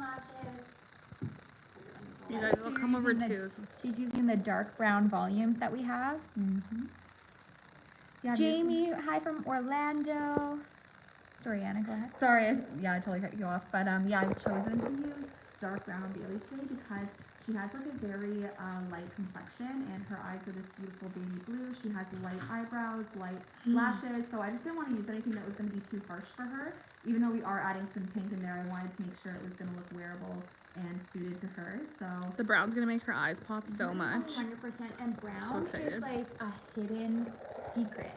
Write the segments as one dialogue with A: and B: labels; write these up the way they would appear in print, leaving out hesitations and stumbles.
A: lashes.
B: You guys will come over too.
A: She's using the dark brown volumes that we have.
C: Yeah,
A: Jamie, hi from Orlando. Sorry, Anna, go ahead.
C: Sorry, yeah, I totally cut you off. But yeah, I've chosen to use dark brown Bailey today because she has like a very light complexion and her eyes are this beautiful baby blue. She has light eyebrows, light lashes. So I just didn't want to use anything that was going to be too harsh for her. Even though we are adding some pink in there, I wanted to make sure it was going to look wearable and suited to her. So
B: the brown's gonna make her eyes pop so much.
A: 100%. And brown
B: So excited.
A: is like a hidden secret.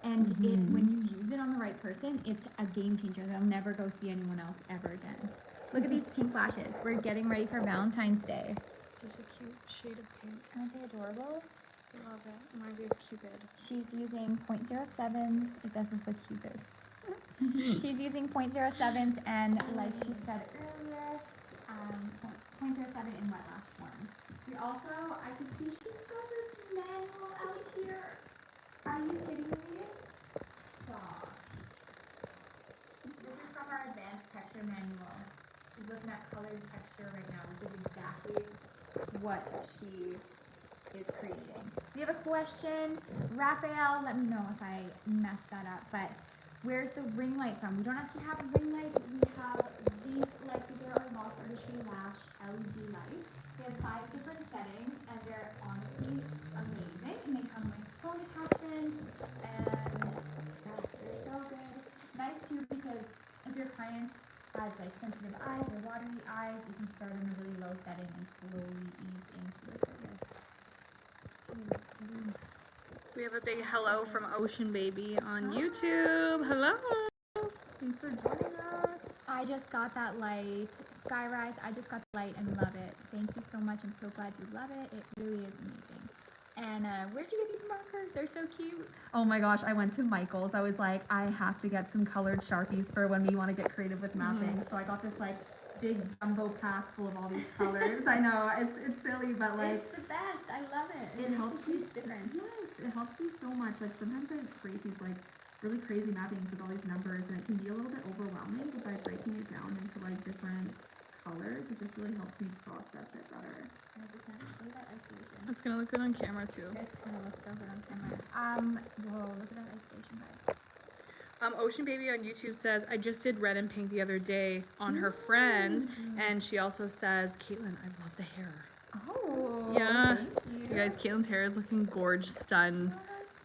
A: And when you use it on the right person, it's a game changer. They'll never go see anyone else ever again. Look at these pink lashes. We're getting ready for Valentine's Day.
B: Such a cute shade of pink.
A: Aren't they adorable?
B: I love it. Reminds me of Cupid.
A: She's using 0.07s. It does look like Cupid. She's using 0.07s and, like she said earlier, 0.07 in wet lash form. We also, I can see she's got the manual out here. Are you kidding me? Stop. This is from our advanced texture manual. She's looking at colored texture right now, which is exactly what she is creating. We have a question. Raphael, let me know if I messed that up, but where's the ring light from? We don't actually have ring lights. We have these lights. These are our Lost Artistry Lash LED lights. They have 5 different settings, and they're honestly amazing. And they come with phone attachments, and they're so good. Nice too, because if your client has like sensitive eyes or watery eyes, you can start in a really low setting and slowly ease into the service.
B: We have a big hello from Ocean Baby on YouTube. Hello. Thanks for joining us.
A: I just got that light. Skyrise, I just got the light and love it. Thank you so much. I'm so glad you love it. It really is amazing. And where'd you get these markers? They're so cute.
C: oh my gosh, I went to Michael's. I was like, I have to get some colored Sharpies for when we want to get creative with mapping. So I got this like big jumbo pack full of all these colors. I know it's silly, but like
A: It's the best. I love it.
C: it helps me.
A: difference.
C: Yes, it helps me so much. Like sometimes I create these like really crazy mappings with all these numbers, and it can be a little bit overwhelming. But by breaking it down into like different colors, it just really helps me process it better.
A: 100%. Look at that isolation.
B: It's gonna look good on camera too.
A: It's gonna look so good on camera. Whoa, look at that isolation vibe.
B: Ocean Baby on YouTube says, I just did red and pink the other day on her friend, and she also says, Caitlin, I love the hair.
A: Oh,
B: Yeah.
A: thank you.
B: You guys, Caitlin's hair is looking gorgeous, stun,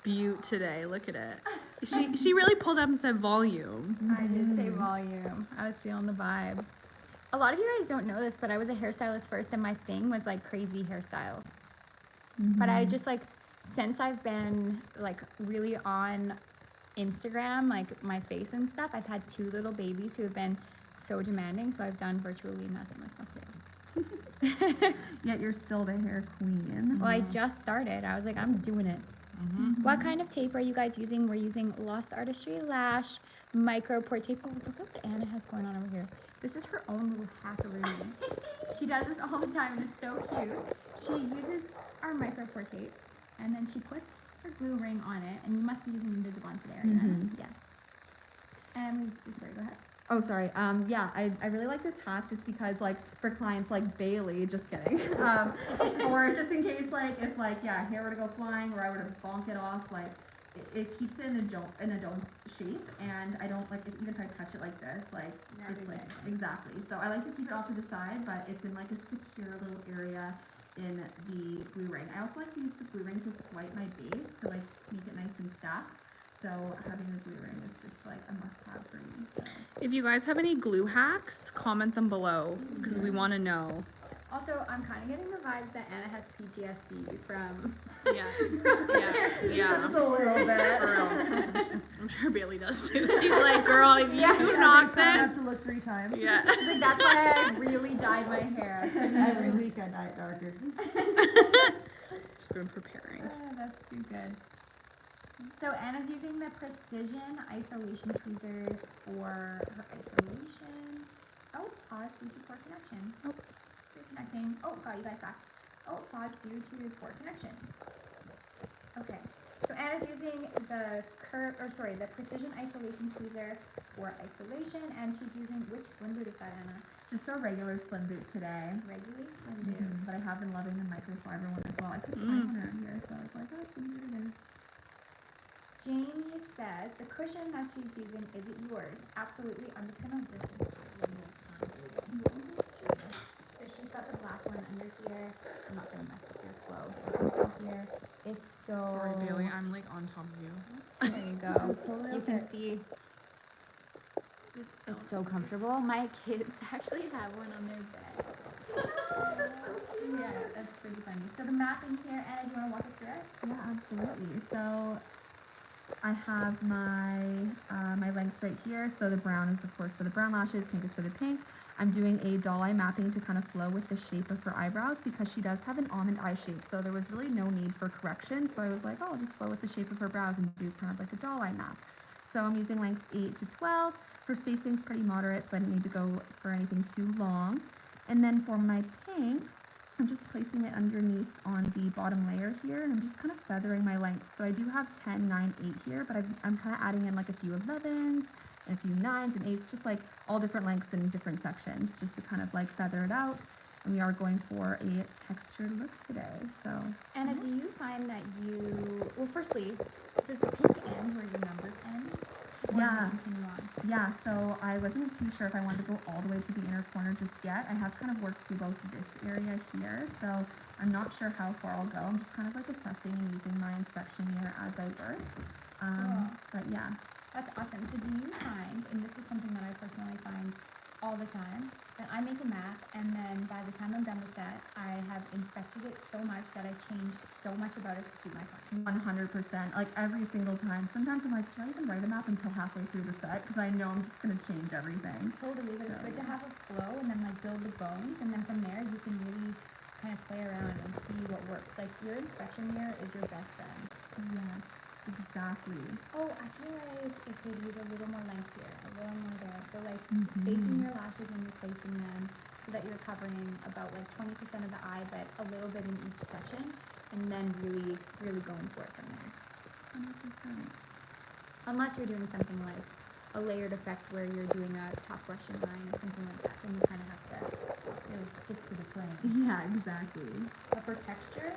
B: beaut today. Look at it. She really pulled up and said volume.
A: I did say volume. I was feeling the vibes. A lot of you guys don't know this, but I was a hairstylist first, and my thing was like crazy hairstyles. But I just like, since I've been like really on Instagram, like my face and stuff, I've had 2 little babies who have been so demanding, so I've done virtually nothing with myself.
C: Yet you're still the hair queen.
A: Well, I just started. I was like, I'm doing it. What kind of tape are you guys using? We're using Lost Artistry Lash Micro Port Tape. Oh, look at what Anna has going on over here. This is her own little hackaroo. She does this all the time, and it's so cute. She uses our Micro Port Tape, and then she puts her glue ring on it, and you must be using Invisalign today, right? Yes. And sorry, go ahead.
C: Oh, sorry. Yeah, I really like this hack just because, like, for clients like Bailey, just kidding, or just in case, like, if, like, yeah, hair were to go flying or I were to bonk it off, like, it keeps it in a dome shape, and I don't, like, even if I touch it like this, like, it's, like, exactly. So I like to keep it off to the side, but it's in, like, a secure little area in the glue ring. I also like to use the glue ring to swipe my base to, like, make it nice and stacked. So having a glue ring is just like a must-have for me. So.
B: If you guys have any glue hacks, comment them below because we want to know.
A: Also, I'm kind of getting the vibes that Anna has PTSD from.
B: Yeah.
C: Just a little bit.
B: For real. I'm sure Bailey does too. She's like, girl, if you knock
D: I
B: this.
D: have to look 3 times.
B: Yeah.
A: She's like, that's why I really dyed my hair.
D: Every week I dye it darker.
B: She's been preparing.
A: That's too good. So Anna's using the Precision Isolation Tweezer for her isolation. Oh, pause due to poor connection. Oh, reconnecting. Oh, got you guys back. Oh, pause due to poor connection. Okay. So Anna's using the Precision Isolation Tweezer for isolation, and she's using, which swim boot is that, Anna?
C: Just a regular slim boot today.
A: Regular swim boot.
C: But I have been loving the microfiber one as well. I couldn't find one around here, so I was like, oh, slim boot it is.
A: Jamie says, the cushion that she's using, is it yours? Absolutely. I'm just gonna rip this out one more time. So she's got the black one under here. I'm not gonna mess with your flow. You can see here. It's so.
B: Sorry, Bailey. I'm like on top of you.
A: There you go.
D: Totally
A: You can
D: okay.
A: see
B: It's
A: it's so comfortable. My kids actually have one on their beds. Yeah, that's pretty funny. So the mapping here, Anna, do you want to walk us through it?
C: Yeah, absolutely. So I have my lengths right here. So the brown is of course for the brown lashes, pink is for the pink. I'm doing a doll eye mapping to kind of flow with the shape of her eyebrows because she does have an almond eye shape. So there was really no need for correction. So I was like, oh, I'll just flow with the shape of her brows and do kind of like a doll eye map. So I'm using lengths 8 to 12. Her spacing's pretty moderate, so I didn't need to go for anything too long. And then for my pink, I'm just placing it underneath on the bottom layer here, and I'm just kind of feathering my length. So I do have 10, 9, 8 here, but I'm kind of adding in like a few 11s and a few 9s and 8s, just like all different lengths in different sections, just to kind of like feather it out. And we are going for a textured look today, so.
A: Anna, do you find that well, firstly, does the pink end where your numbers end? Or
C: Yeah.
A: do you continue on?
C: Yeah, so I wasn't too sure if I wanted to go all the way to the inner corner just yet. I have kind of worked to about this area here, so I'm not sure how far I'll go. I'm just kind of like assessing and using my inspection mirror as I work.
A: Cool.
C: But yeah.
A: That's awesome. So do you find, and this is something that I personally find all the time, that I make a map and then by the time I'm done with set, I have inspected it so much that I change so much about it to suit my client.
C: 100%, like every single time. Sometimes I'm like, do I even write a map until halfway through the set? Because I know I'm just going to change everything.
A: Totally, but it's
C: So,
A: good to
C: yeah.
A: have a flow and then like build the bones, and then from there you can really kind of play around and see what works. Like your inspection mirror is your best friend.
C: Yes, exactly.
A: Oh, I feel like it could use a little more length here, a little more there. So like
C: Mhm.
A: spacing your lashes when you're placing them so that you're covering about like 20% of the eye, but a little bit in each section, and then really, really going for it from there.
C: 100%.
A: Unless you're doing something like a layered effect where you're doing a top brushing line or something like that, then you kind of have to really stick to the plan.
C: Yeah, exactly.
A: But for texture,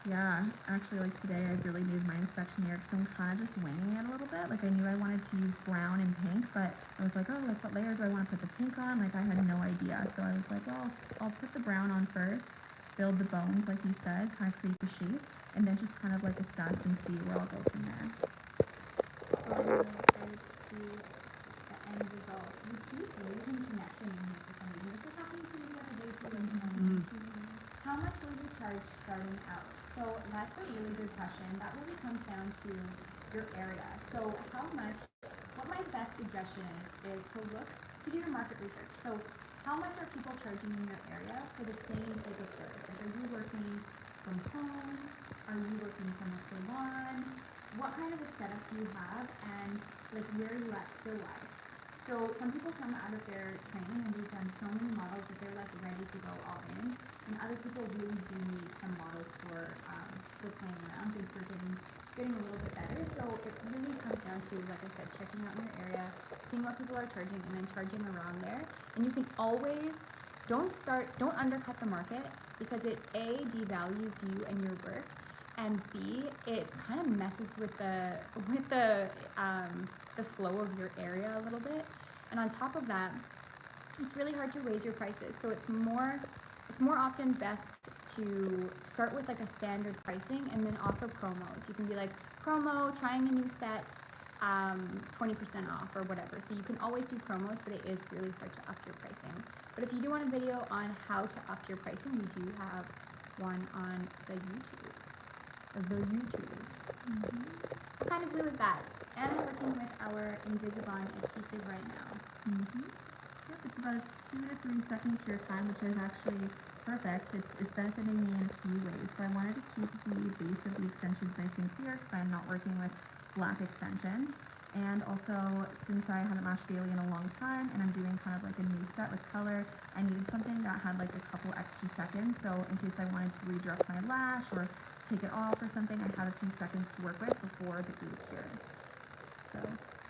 C: Yeah, actually, like today, I really needed my inspection here because I'm kind of just winging it a little bit. Like I knew I wanted to use brown and pink, but I was like, oh, like what layer do I want to put the pink on? Like I had no idea. So I was like, well, I'll put the brown on first, build the bones, like you said, kind of create the shape, and then just kind of like assess and see where I'll go from there.
A: I'm really excited to see the end result. We keep losing connection in here for some reason. This is happening to me the other day too. How much will you charge starting out? So that's a really good question. That really comes down to your area. So what my best suggestion is to to do your market research. So how much are people charging in your area for the same type of service? Like are you working from home? Are you working from a salon? What kind of a setup do you have, and like where are you at skill wise? So some people come out of their training and they've done so many models that they're like ready to go all in, and other people really do need some models for playing around and for getting a little bit better. So it really comes down to, like I said, checking out in your area, seeing what people are charging, and then charging around there. And you can always don't undercut the market, because it A, devalues you and your work, and B, it kind of messes with the flow of your area a little bit. And on top of that, it's really hard to raise your prices. So it's more often best to start with like a standard pricing and then offer promos. You can be like, promo, trying a new set, 20% off or whatever. So you can always do promos, but it is really hard to up your pricing. But if you do want a video on how to up your pricing, we do have one on the YouTube. What kind of glue is that? Anna's working with our Invisibond adhesive right now.
C: Yep, it's about a 2 to 3 second cure time, which is actually perfect. It's benefiting me in a few ways. So I wanted to keep the base of the extensions nice and clear because I'm not working with black extensions. And also, since I haven't lashed Bailey in a long time and I'm doing kind of like a new set with color, I needed something that had like a couple extra seconds. So in case I wanted to redirect my lash or take it off or something, I had a few seconds to work with before the glue cures. So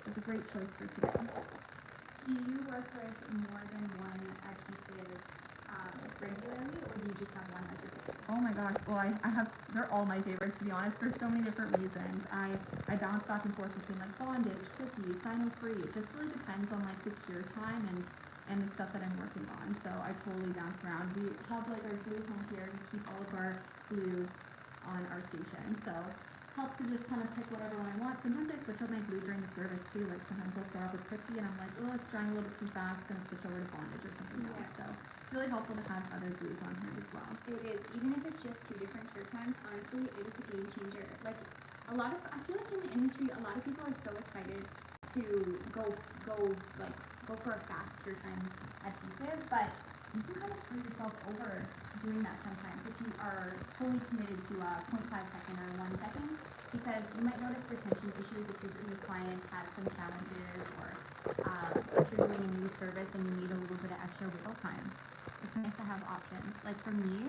C: was a great choice for today.
A: Do you work with more than one adhesive regularly, or do you just have one as your favorite?
C: Oh my gosh, well they're all my favorites to be honest for so many different reasons. I bounce back and forth between like bondage, cookies, Sino-free. It just really depends on like the cure time and the stuff that I'm working on. So I totally bounce around. We have like our glue home here. We keep all of our glues on our station. So helps to just kind of pick whatever one I want. Sometimes I switch out my glue during the service too. Like sometimes I'll start off with cookie and I'm like, oh, it's drying a little bit too fast, gonna switch over to bondage or something else. So it's really helpful to have other glues on here as well.
A: It is, even if it's just 2 different cure times, honestly, it is a game changer. Like, I feel like in the industry, a lot of people are so excited to go for a fast cure time adhesive, but you can kind of screw yourself over doing that sometimes if you are fully committed to a 0.5 second or 1 second, because you might notice retention issues if your client has some challenges, or if you're doing a new service and you need a little bit of extra wiggle time. It's nice to have options. Like for me,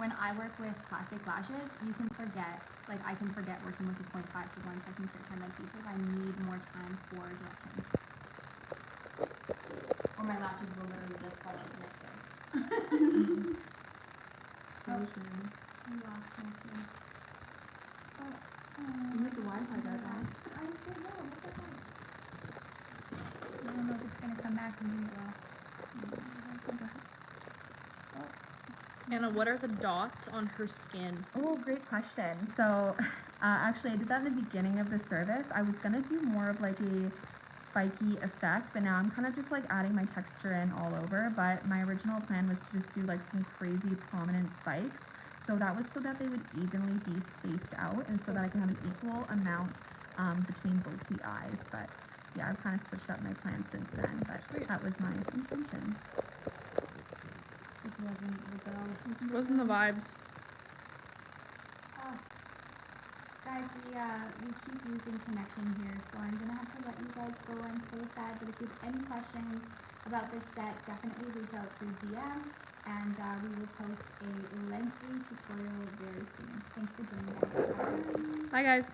A: when I work with classic lashes, I can forget working with a 0.5 to 1 second cure time adhesive. I need more time for direction. Or my lashes will literally like fall out the next day.
C: So true.
A: I lost connection. Oh,
C: You make the Wi-Fi go down.
A: I don't know. What the heck? I don't know if it's gonna come back. Maybe it will.
B: Anna, what are the dots on her skin?
C: Oh, great question. So, actually, I did that in the beginning of the service. I was gonna do more of like a spiky effect, but now I'm kind of just like adding my texture in all over. But my original plan was to just do like some crazy prominent spikes. So that was so that they would evenly be spaced out, and so that I can have an equal amount between both the eyes. But yeah, I've kind of switched up my plan since then. But that was my intentions.
A: Just wasn't the girl.
B: Wasn't the vibes?
A: Oh. Guys, we keep losing connection here, so I'm gonna have to let you guys go. I'm so sad, but if you have any questions about this set, definitely reach out through DM, and we will post a lengthy tutorial very soon. Thanks for joining, guys. Have a great day.
B: Bye, guys.